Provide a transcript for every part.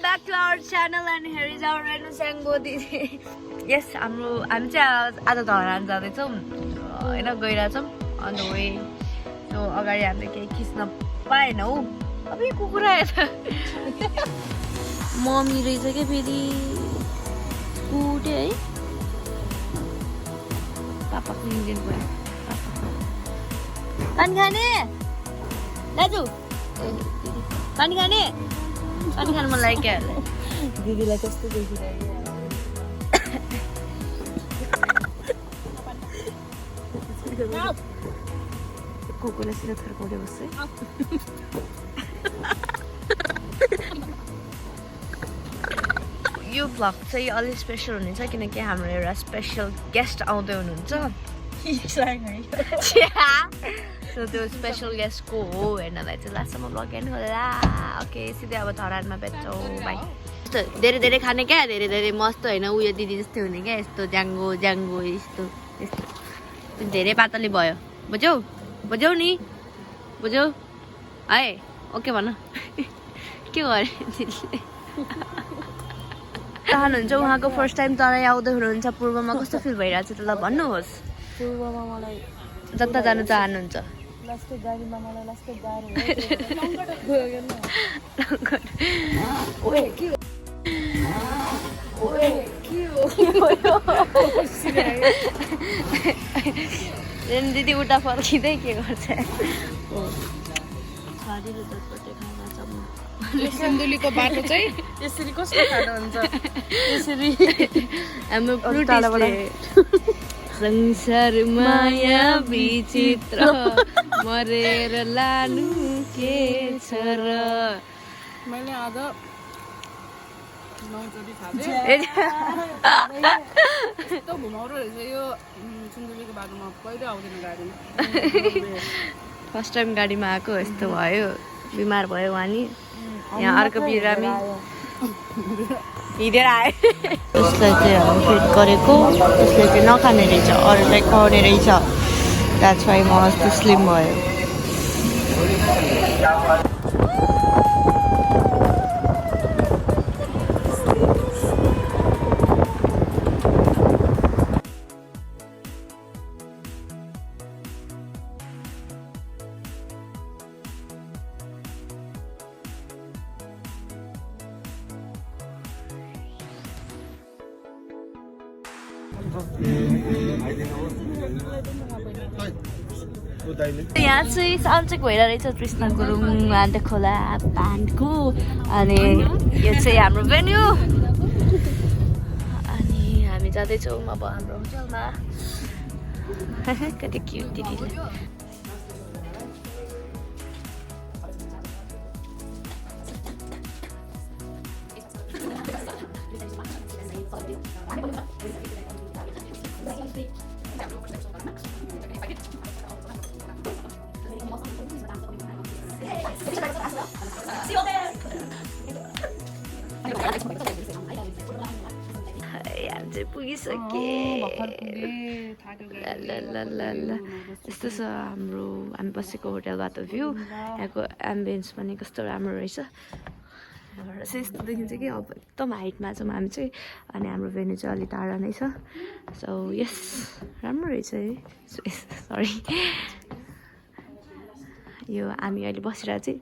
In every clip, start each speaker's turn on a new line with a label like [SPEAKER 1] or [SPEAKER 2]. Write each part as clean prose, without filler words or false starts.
[SPEAKER 1] back to our channel and here is our Renusango Didi. Yes, हामी चाहिँ आज धरान जाँदैछौँ होइन गइरहेछौँ on the way. So अगाडि हामीले केही खिच्न पाएनौ अब यो कुकुरा हेर मम्मी रहेछ के फेरि कुटे है पापाको इन्डियन भयो पानी खाने दाजु पानी खाने पानी खानु मन लाग्यो क्या दिदीलाई कस्तो देखिरहेको कुकुरले सिधै थर्काउँदै बस्छ यो भ्लग चाहिँ अलिक स्पेसल हुनेछ किनकि हाम्रो एउटा स्पेसल गेस्ट आउँदै हुनुहुन्छ सो त्यो स्पेसल गेस्ट को हो हेर्नलाई चाहिँ लास्टसम्म भ्लग हेर्नु होला ओके सिधै अब धरानमा भेट्छौँ बाई यस्तो धेरै धेरै खाने क्या धेरै धेरै मस्त होइन उयो दिदी जस्तै हुने क्या यस्तो ज्याङ्गो ज्याङ्गो यस्तो यस्तो धेरै पातली भयो बुझ्यौ बुझ्यौ नि बुझ्यौ है ओके भन के गरे दिदीले चाहनुहुन्छ उहाँको फर्स्ट टाइम तराई आउँदै हुनुहुन्छ पूर्वमा कस्तो फिल भइरहेको छ त्यसलाई भन्नुहोस्
[SPEAKER 2] पूर्वमा मलाई
[SPEAKER 1] जता जानु चाहनुहुन्छ
[SPEAKER 2] लास्टै गाडीमा मलाई लास्टै गाह्रो
[SPEAKER 1] रेन दिदी उता फर्किँदै के गर्छ छाडीले चटपटे खाना चाहिँ
[SPEAKER 2] सिन्धुलीको बाटो चाहिँ यसरी कसरी खानुहुन्छ
[SPEAKER 1] यसरी हाम्रो फ्रुटले संसार माया विचित्र मरेर लानु के छ र
[SPEAKER 2] मैले आज 9 चोटि खाएँ यस्तो घुमाउरो रहेछ यो सिन्धुलीको बाटोमा कहिले आउँदैन गाडीमा
[SPEAKER 1] फर्स्ट टाइम गाडीमा आएको यस्तो भयो बिमार भयो उहाँ नि यहाँ अर्को बिरामी हिँडेर आयो उसलाई चाहिँ हामी फिट गरेको उसले चाहिँ नखाने रहेछ अरूलाई खुवाउने रहेछ द्याट्स वाइ म अस्ति स्लिम भयो यहाँ चाहिँ साउन्ड भइरहेको रहेछ कृष्ण गुरुङ अन्त खोला ब्यान्डको अनि यो चाहिँ हाम्रो भेन्यू अनि हामी जाँदैछौँ अब हाम्रो होटलमा कति क्युट दिदीले यस्तो छ हाम्रो हामी बसेको होटलबाट भ्यू यहाँको एम्बियन्स पनि कस्तो राम्रो रहेछ यहाँबाट चाहिँ यस्तो देखिन्छ कि अब एकदम हाइटमा छौँ हामी चाहिँ अनि हाम्रो भेन्यू चाहिँ अलिक टाढा नै छ सो यस राम्रो रहेछ है सरी यो हामी अहिले बसिरहेको चाहिँ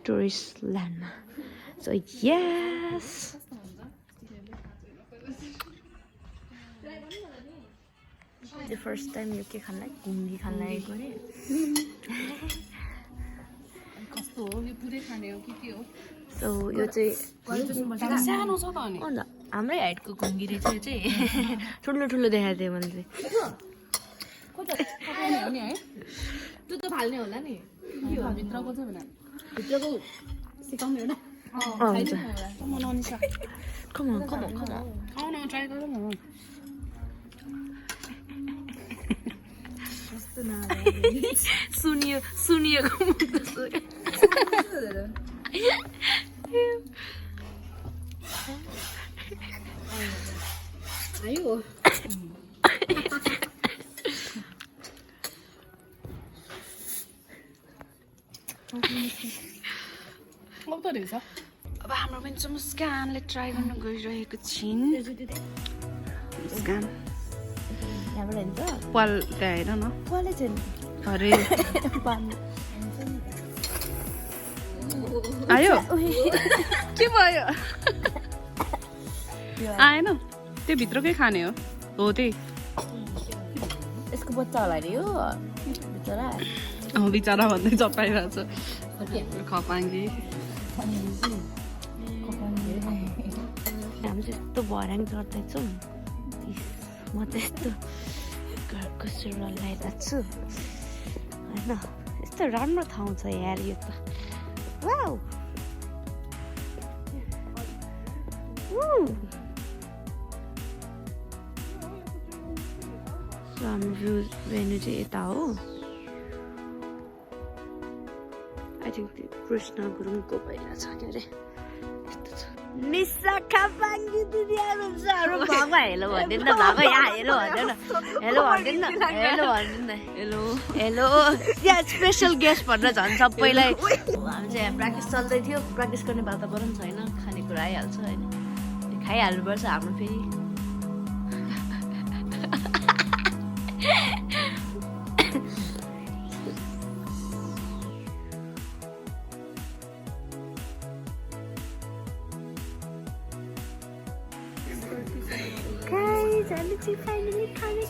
[SPEAKER 1] टुरिस्ट ल्यान्डमा सो यस फर्स्ट टाइम यो के खानलाई घुङ्गी खान लागेको अरे
[SPEAKER 2] कस्तो हो यो पुरै खाने हो कि के हो
[SPEAKER 1] सो यो चाहिँ
[SPEAKER 2] सानो छ त अनि
[SPEAKER 1] अन्त हाम्रै हाइटको घुङ्गी रहेछ यो चाहिँ ठुलो ठुलो देखाएको थियो मैले
[SPEAKER 2] चाहिँ हो नि है त्यो त फाल्ने होला नि भित्रको चाहिँ भने भित्रको सिकाउने होइन
[SPEAKER 1] हुन्छ कमन
[SPEAKER 2] खाउन ट्राई गरौँ न
[SPEAKER 1] सुनिएको
[SPEAKER 2] आयो
[SPEAKER 1] अब
[SPEAKER 2] हाम्रो पनि चाहिँ मुस्कानले ट्राई गर्न गइरहेको छिन् मुस्कान
[SPEAKER 1] यहाँबाट हुन्छ
[SPEAKER 2] पाल त्यहाँ हेर न
[SPEAKER 1] कले छैन
[SPEAKER 2] अरे आयो के भयो आएन त्यो भित्रकै खाने हो त्यही
[SPEAKER 1] यसको बच्चा होला नि यो बिचरा
[SPEAKER 2] बिचरा भन्दै चपाइरहेको छ खपाङ्गी
[SPEAKER 1] हामी चाहिँ यस्तो भर्याङ चढ्दैछौँ म चाहिँ यस्तो घरको सुरुवाल लगाइरहेको छु होइन यस्तो राम्रो ठाउँ छ यार यो त वाउ हाम्रो भ्यू भेन्यू चाहिँ यता हो आई थिङ्क त्यो कृष्ण गुरुङको भइरहेछ के अरे यस्तो छ निसा खापाङ्गी दुनियाँहरू छ हाम्रो भागमा हेलो भनिदिनु न भागमा यहाँ हेलो भन्दैन हेलो भनिदिनु न हेलो भनिदिनु न हेलो हेलो यहाँ स्पेसल गेस्ट भनेर झन् सबैलाई हामी चाहिँ यहाँ प्र्याक्टिस चल्दै थियो प्र्याक्टिस गर्ने वातावरण छैन खानेकुरा आइहाल्छ होइन खाइहाल्नुपर्छ हाम्रो फेरि Guys, I'm finally coming.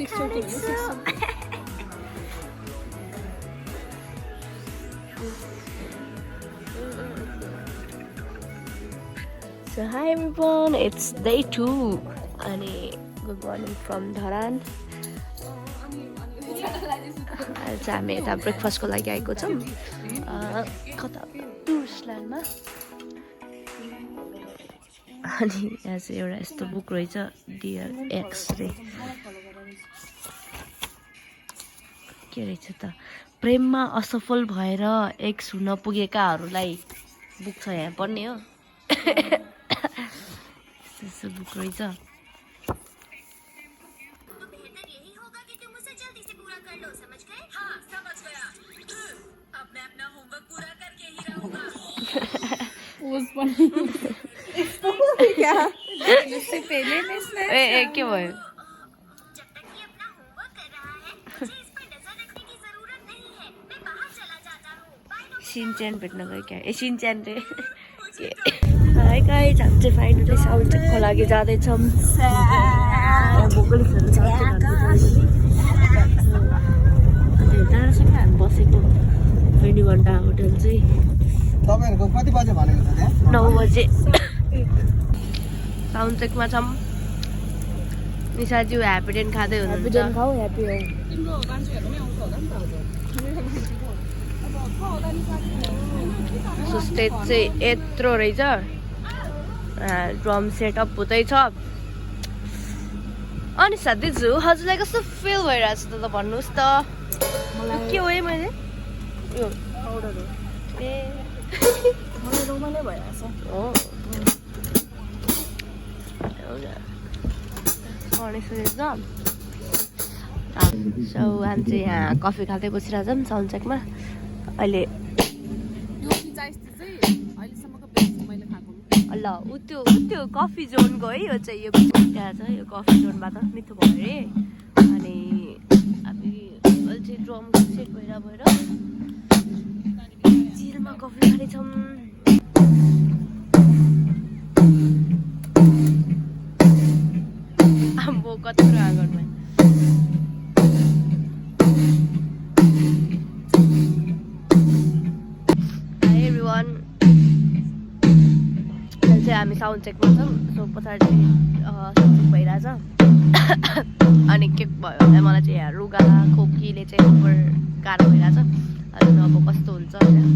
[SPEAKER 1] So hi everyone, it's day 2 and good morning from Dharan. आज हामी यता ब्रेकफास्टको लागि आएको छौँ कता टुरिस्टल्यान्डमा अनि यहाँ चाहिँ एउटा यस्तो बुक रहेछ डियर एक्स रे के रहेछ त प्रेममा असफल भएर एक्स हुन पुगेकाहरूलाई बुक छ यहाँ पढ्ने हो यस्तो बुक रहेछ के भयो सिनच्यान भेट्न गयो क्या ए सिनच्यान रे हाई गाइज हामी चाहिँ फाइनली साउन्ड चेकको लागि जाँदैछौँ भोकलिसहरू टाढासँग हामी बसेको 20 घन्टा होटल चाहिँ
[SPEAKER 3] तपाईहरुको कति बजे भनेको छ त्यहाँ
[SPEAKER 1] 9 बजे साउन्ड चेकमा छौँ निशाज्यू ह्याप्पीडेन्ट खाँदै हुनुहुन्छ सो स्टेज चाहिँ यत्रो रहेछ ड्रम सेटअप हुँदैछ अनि साथीजु हजुरलाई कस्तो फिल भइरहेछ त भन्नुहोस् त के हो है मैले यो पाउडर हो ए मलाई रमाइलो भइरहेछ हो सो हामी चाहिँ यहाँ कफी खाँदै बसिरहेछौँ साउन्ड चेकमा अहिले ल ऊ त्यो कफी जोनको है यो चाहिँ यो त्यहाँ छ यो कफी जोनबाट मिठो भयो अरे अनि हामी अहिले चाहिँ ड्रमको सेट भएर चिलमा कफी खाँदैछौँ आम्बो कति कुरा गर्नु हामी साउन्ड चेकमा छौँ सो पछाडि चाहिँ साउन्ड चेक भइरहेछ अनि के भयो भने मलाई चाहिँ यहाँ रुगा खोकीले चाहिँ ओभर गाह्रो भइरहेछ अनि अब कस्तो हुन्छ होइन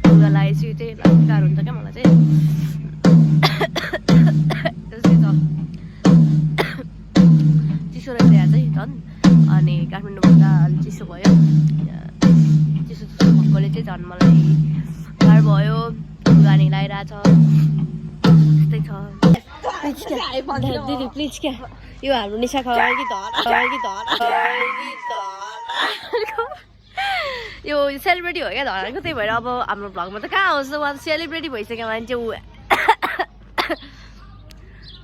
[SPEAKER 1] रुगा लगाएपछि चाहिँ गाह्रो हुन्छ क्या मलाई चाहिँ त्यस्तै छ चिसो रहेछ यहाँ चाहिँ झन् अनि काठमाडौँभन्दा अलिक चिसो भयो चिसो भएकोले चाहिँ झन् मलाई गाह्रो भयो रुगा नि लगाइरहेछ दिदी प्लिज क्या यो हाम्रो निशा खबर कि यो सेलिब्रेटी हो क्या धरानको त्यही भएर अब हाम्रो भ्लगमा त कहाँ आउँछ उहाँ सेलिब्रेटी भइसक्यो मान्छे ऊ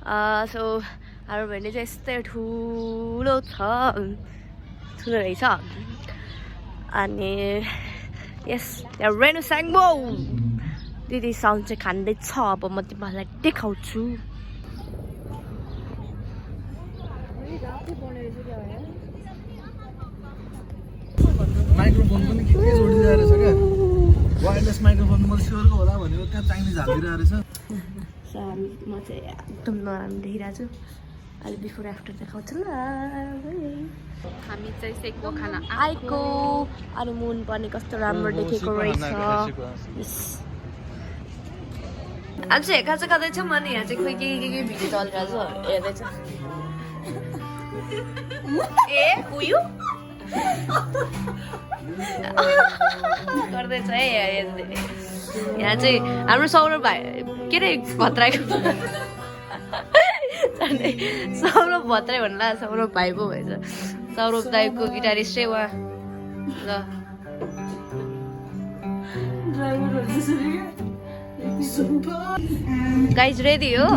[SPEAKER 1] सो हाम्रो बहिनी चाहिँ यस्तै ठुलो रहेछ अनि यस यहाँ रेनु साङ्बो दिदी साउन्ड चाहिँ खाँदैछ अब म तिमीहरूलाई देखाउँछु
[SPEAKER 3] माइक्रोफोन पनि के जोडिदिरहेको रहेछ क्या वायरलेस माइक्रोफोन म स्योरको होला भनेको त्यहाँ चाइनिज हालिदिरहेको रहेछ
[SPEAKER 1] म चाहिँ एकदम नराम्रो देखिरहेको छु अहिले बिफोर आफ्टर देखाउँछु ल हामी चाहिँ सेकको खाना आएको अनि मुन पनि कस्तो राम्रो देखेको रहेछ आज चाहिँ खाजा खाँदैछौँ अनि यहाँ चाहिँ खोइ के भिडियो चलिरहेछ हेर्दैछ ए उयो गर्दैछ है यहाँ चाहिँ हाम्रो सौरभ भाइ के अरे भत्राइको सौरभ भत्राइ भन्ला सौरभ भाइ पो भएछ सौरभ दाइको गिटारिस्टै उहाँ ल गाइज रेडी हो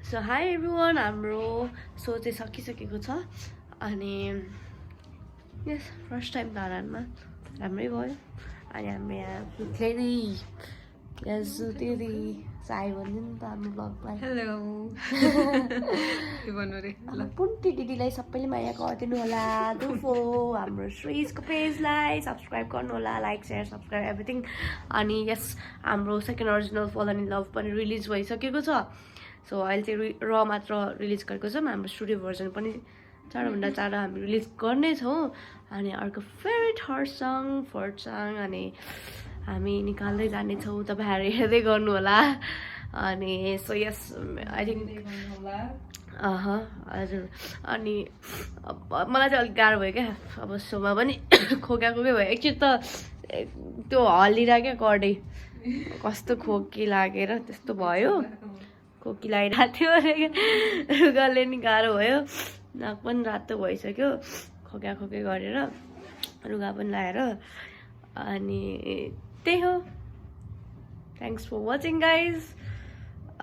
[SPEAKER 1] So hi everyone, हाम्रो सो चाहिँ सकिसकेको छ अनि यस फर्स्ट टाइम धरानमा राम्रै भयो अनि हाम्रो यहाँ दिदी यस दिदी साई भन्नु नि त हाम्रो ब्लगलाई
[SPEAKER 2] हेलो के भन्नु रे
[SPEAKER 1] ल पुन्टी दिदीलाई सबैले माया गरिदिनु होला दुफो हाम्रो श्रीजको पेजलाई सब्स्क्राइब गर्नु होला लाइक शेयर सब्स्क्राइब एभ्रिथिङ अनि यस हाम्रो सेकेन्ड ओरिजिनल फलन इन लभ पनि रिलिज भइसकेको छ सो अहिले चाहिँ र मात्र रिलिज गरेको छौँ हाम्रो स्टुडियो भर्जन पनि चाँडोभन्दा चाँडो हामी रिलिज गर्नेछौँ अनि अर्को favourite heart song fourth song अनि हामी निकाल्दै जानेछौँ तपाईँहरू हेर्दै गर्नु होला अनि सो यस आई थिङ्क हजुर अनि मलाई चाहिँ अलिक गाह्रो भयो क्या अब सोमा पनि खोका खोकै भयो एकचोटि त त्यो हल्लिरहेको क्या कडै कस्तो खोकी लागेर त्यस्तो भयो खोकी लगाइरहेको थियो रुगाले नि गाह्रो भयो नाक पनि रातो भइसक्यो खोका खोकै गरेर रुगा पनि लगाएर अनि त्यही हो थ्याङ्क्स फर वाचिङ गाइज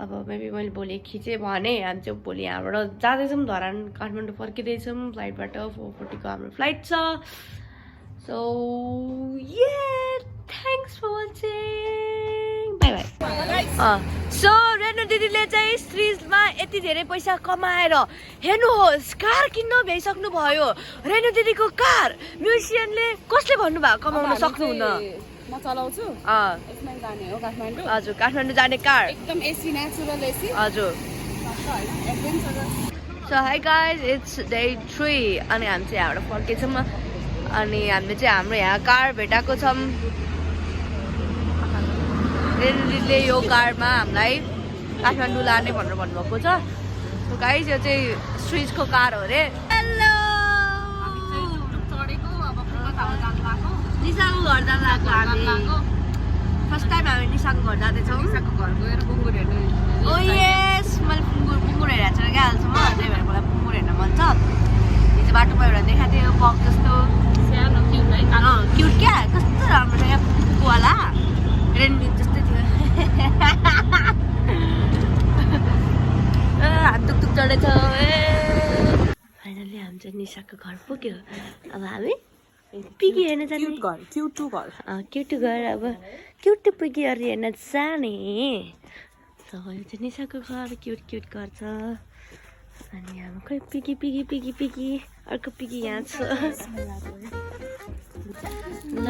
[SPEAKER 1] अब मेबी मैले भोलि खिचेँ भने हामी चाहिँ भोलि यहाँबाट जाँदैछौँ धरान काठमाडौँ फर्किँदैछौँ फ्लाइटबाट 4:40 को हाम्रो फ्लाइट छ so thanks for watching bye bye so Renu दिदीले चाहिँ श्रीजमा यति धेरै पैसा कमाएर हेर्नुहोस् कार किन्न भ्याइसक्नु भयो रेनु दिदीको कार म्युजिसियनले कसले भन्नुभयो कमाउन सक्नुहुन्न
[SPEAKER 2] म चलाउँछु यसमा जाने हो काठमाडौँ
[SPEAKER 1] हजुर काठमाडौँ जाने कार
[SPEAKER 2] एकदम एसी नेचुरल एसी
[SPEAKER 1] हजुर so hi guys it's day 3 अनि हामी चाहिँ यहाँबाट फर्केछौँ अनि हामीले चाहिँ हाम्रो यहाँ कार भेटाएको छौँ रेन्डीले यो कारमा हामीलाई काठमाडौँ लाने भनेर भन्नुभएको छ सो गाइस यो चाहिँ स्विचको कार हो अरे हेलो निशाको घर जान लाग्यो हामी फर्स्ट टाइम हामी निशाको घर जाँदैछौँ ओ यस मैले पुङ्गुर हेरेको छैन क्या अहिलेसम्म त्यही भएर मलाई पुङ्गुर हेर्न मन छ हिजो बाटोमा एउटा देखाएको थियो पक जस्तो क्युट क्या कस्तो राम्रो छ क्या पुकुवाला रेन्डी जस्तै थियो हात टुकटुक चढेछ फाइनली हामी चाहिँ निशाको घर पुग्यो अब हामी पिगी हेर्न जाने क्युटु घर अब क्युट पिगीहरू हेर्न जाने यो चाहिँ निशाको घर क्युट घर छ अनि हाम्रो खै पिगी अर्को पिगी यहाँ छ ल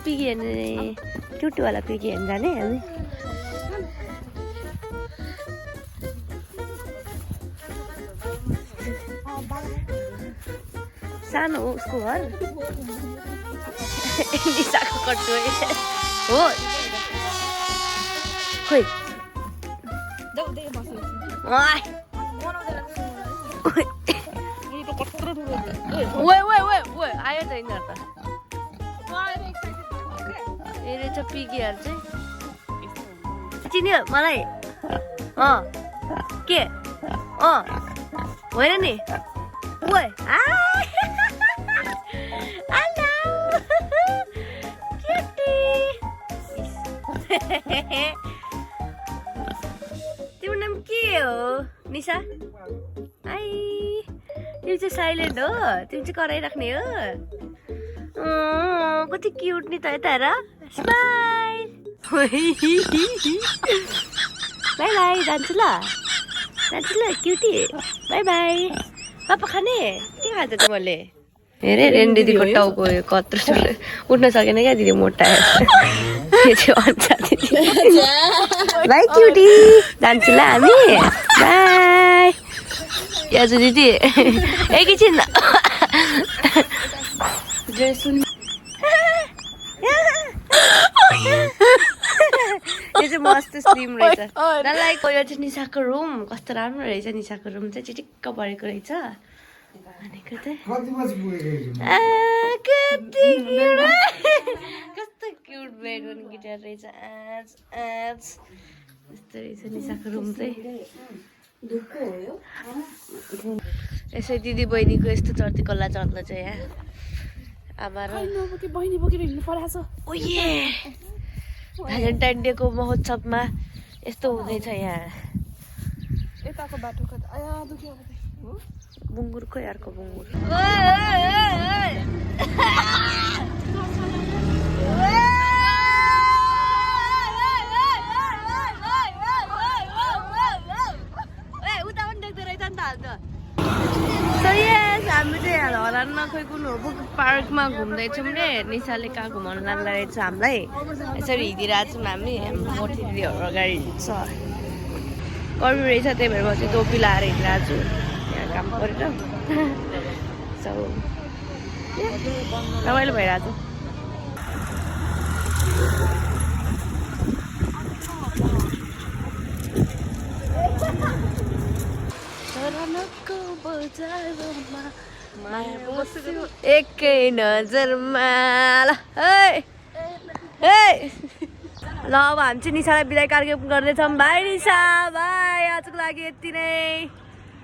[SPEAKER 1] पिगी हेर्ने क्युटवाला पिगी हेर्न जाने हामी सानो हो उसको घर निशाको कट्टु हो खोइ आयो त यिनीहरू त ए रहेछ पिगीहरू चाहिँ चिन्यो मलाई के होइन नि तिम्रो नाम के हो निशा आई तिमी चाहिँ साइलेन्ट हो तिमी चाहिँ कराइराख्ने हो कति क्युट नि त यता हेर स्माइल बाई बाई जान्छु ल क्युटी बाई बाई पापा खाने के खान्छ तिमीले हेरे रेन दिदीको टाउको कत्रो उठ्न सकेन क्या दिदी मोटा बाई क्युटी जान्छु ल हामी बाई याजु दिदी एकैछिन यो चाहिँ मस्त स्लिम रहेछ लाइक यो चाहिँ निशाको रुम कस्तो राम्रो रहेछ निशाको रुम चाहिँ चिटिक्क परेको रहेछ भनेको चाहिँ कस्तो क्युट बेडरुम गिटार रहेछ यस्तो रहेछ निशाको रुम चाहिँ यसै दिदी बहिनीको यस्तो चर्ती कल्ला चल्दा चाहिँ यहाँ आमा र
[SPEAKER 2] बहिनी बोकेर हिँड्नु परेको छ
[SPEAKER 1] भ्यालेन्टाइन डेको महोत्सवमा यस्तो हुँदैछ यहाँ
[SPEAKER 2] यताको बाटो आया दुख्यो
[SPEAKER 1] बुङ्गुर खोइ अर्को बुङ्गुर उता पनि देख्दो रहेछ नि त हाल त सो यस हामी चाहिँ यहाँ हरानमा खोइ कुन हो पार्कमा घुम्दैछौँ रे निशाले कहाँ घुमाउनु लाँदो रहेछ हामीलाई यसरी हिँडिरहेको छौँ हामी मोटी दिदीहरू अगाडि छ गर्मी रहेछ त्यही भएर म चाहिँ टोपी लाएर हिँडिरहेको छु यहाँ काम गरेर सो रमाइलो भइरहेको एकै नजरमा ल अब हामी चाहिँ निशालाई बिदाई कार्यक्रम गर्दैछौँ भाइ निशा भाइ आजको लागि यति नै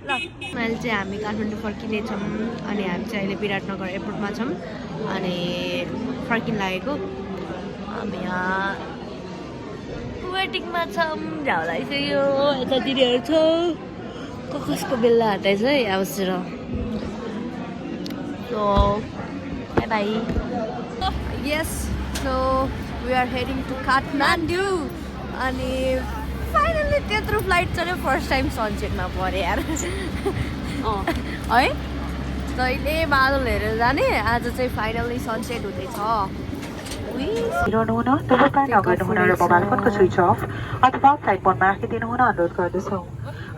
[SPEAKER 1] ल अहिले चाहिँ हामी काठमाडौँ फर्किँदैछौँ अनि हामी चाहिँ अहिले विराटनगर एयरपोर्टमा छौँ अनि फर्किन लागेको हामी यहाँ वेटिङमा छौँ झ्याउ लागिसक्यो यता दिदीहरू छ कसको बेल्ला हटाएछ है आवश्यक so bye bye yes so we are heading to Kathmandu अनि फाइनली त्यत्रो फ्लाइट चल्यो फर्स्ट टाइम सनसेटमा पऱ्यो यार है जहिले बादल हेरेर जाने आज चाहिँ फाइनली सनसेट हुँदैछ
[SPEAKER 4] मोबाइल फोनको स्विच अफ अथवा फ्लाइट मोडमा राखिदिनु हुन अनुरोध गर्दछौँ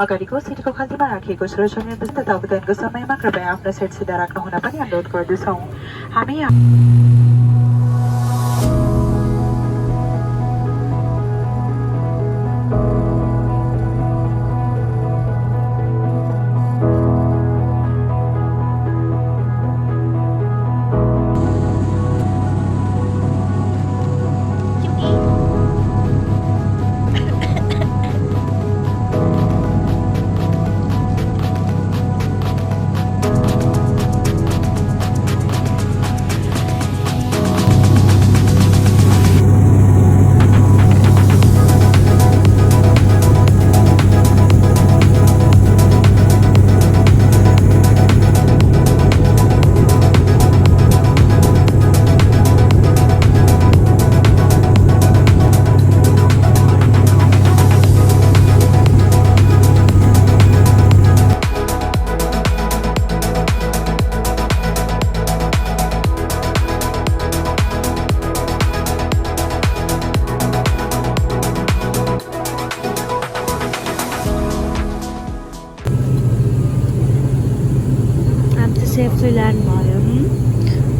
[SPEAKER 4] अगाडिको सिटको खल्तीमा राखिएको सुरक्षा निर्देशित अवतरणको समयमा कृपया आफ्नो सिट सिधा राख्न हुन पनि अनुरोध गर्दछौँ। हामी
[SPEAKER 1] safely land भयो.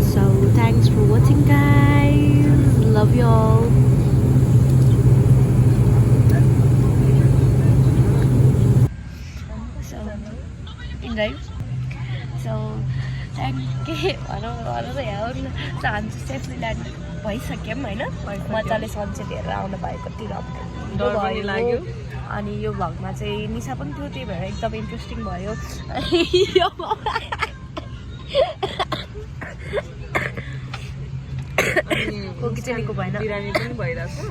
[SPEAKER 1] So thanks for watching guys. Love you all. So thank you. हामी सेफली ल्यान्ड भइसक्यौँ होइन, मजाले सनसेट हेरेर आउनु भयो, कति रमाइलो भयो। अनि यो भ्लगमा चाहिँ निशा पनि थियो, त्यही भएर एकदम इन्ट्रेस्टिङ भयो। कोकिचेलीको भएन, बिरामी पनि भइरहेको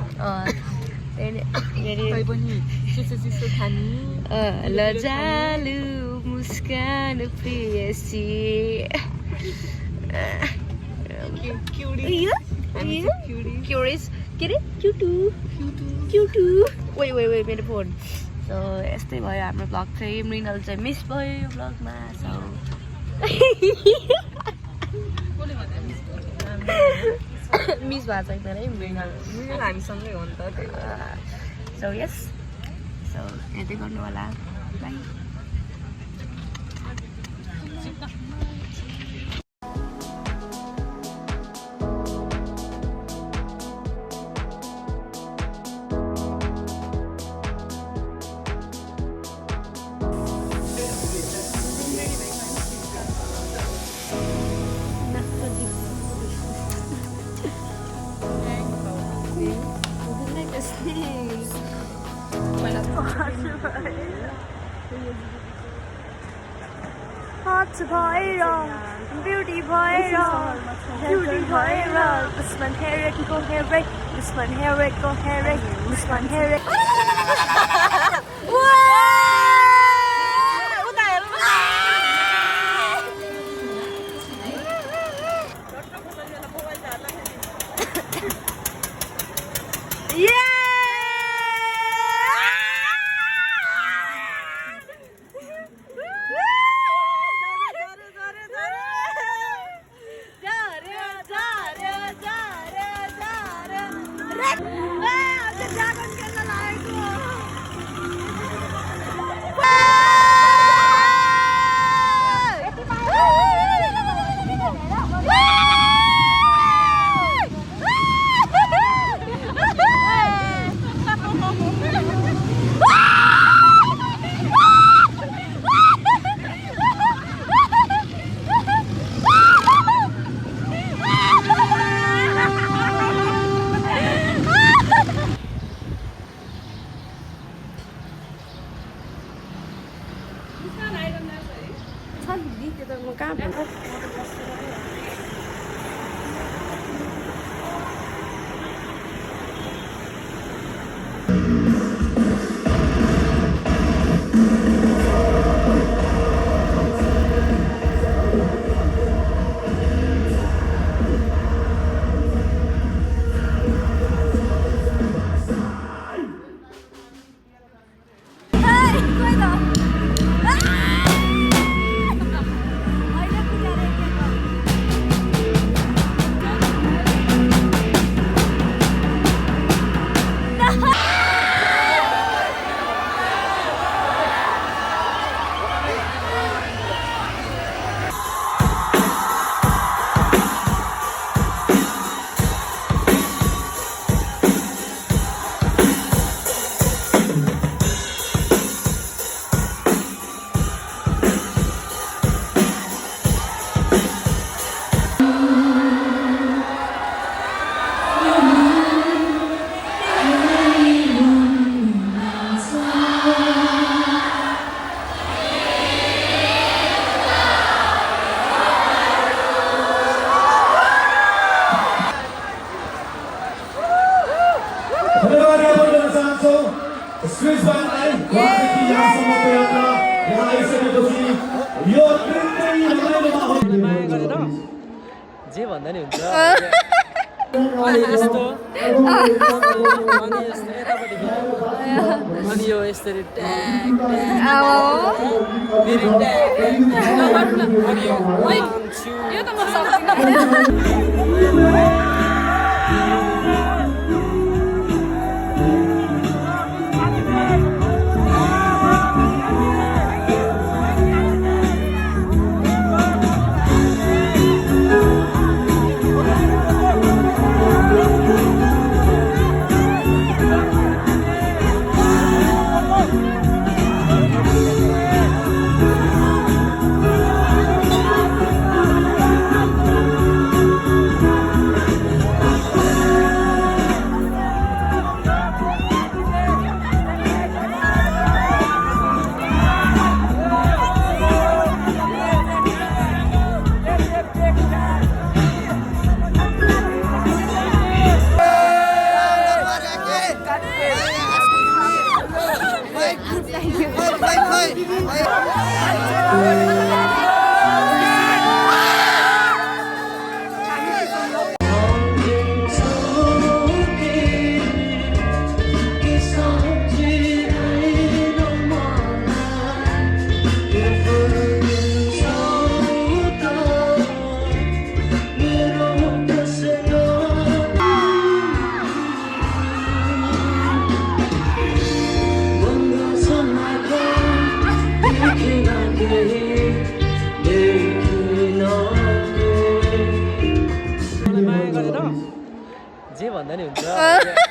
[SPEAKER 1] लजालु मुस्कान प्रियसी क्युरियस के अरे क्युटु ओइ मेरो फोन। सो यस्तै भयो हाम्रो भ्लग चाहिँ। मृणाल चाहिँ मिस भयो यो भ्लगमा। सो मिस भएको छैन है मृणाल, हामीसँगै हो नि त। सो यस, सो हेर्दै गर्नु होला, बाई। Hot भएर ब्युटी भएर दुश्मन हेरेको हेरे दुश्मन हेरेको हेरे दुश्मन हेरे
[SPEAKER 5] छौँ स्विजरल्यान्ड घरदेखि यहाँसम्मको यात्रा यहाँ आइसकेपछि यो अत्यन्तै रमाइलो माहौल
[SPEAKER 3] माया गरेर जे भन्दा नि हुन्छ अनि यस्तो यतापट्टि अनि यो यसरी ट्याग फेरि ट्याग अनि यो
[SPEAKER 2] यो त म सक्दिनँ
[SPEAKER 3] जे भन्दा नि हुन्छ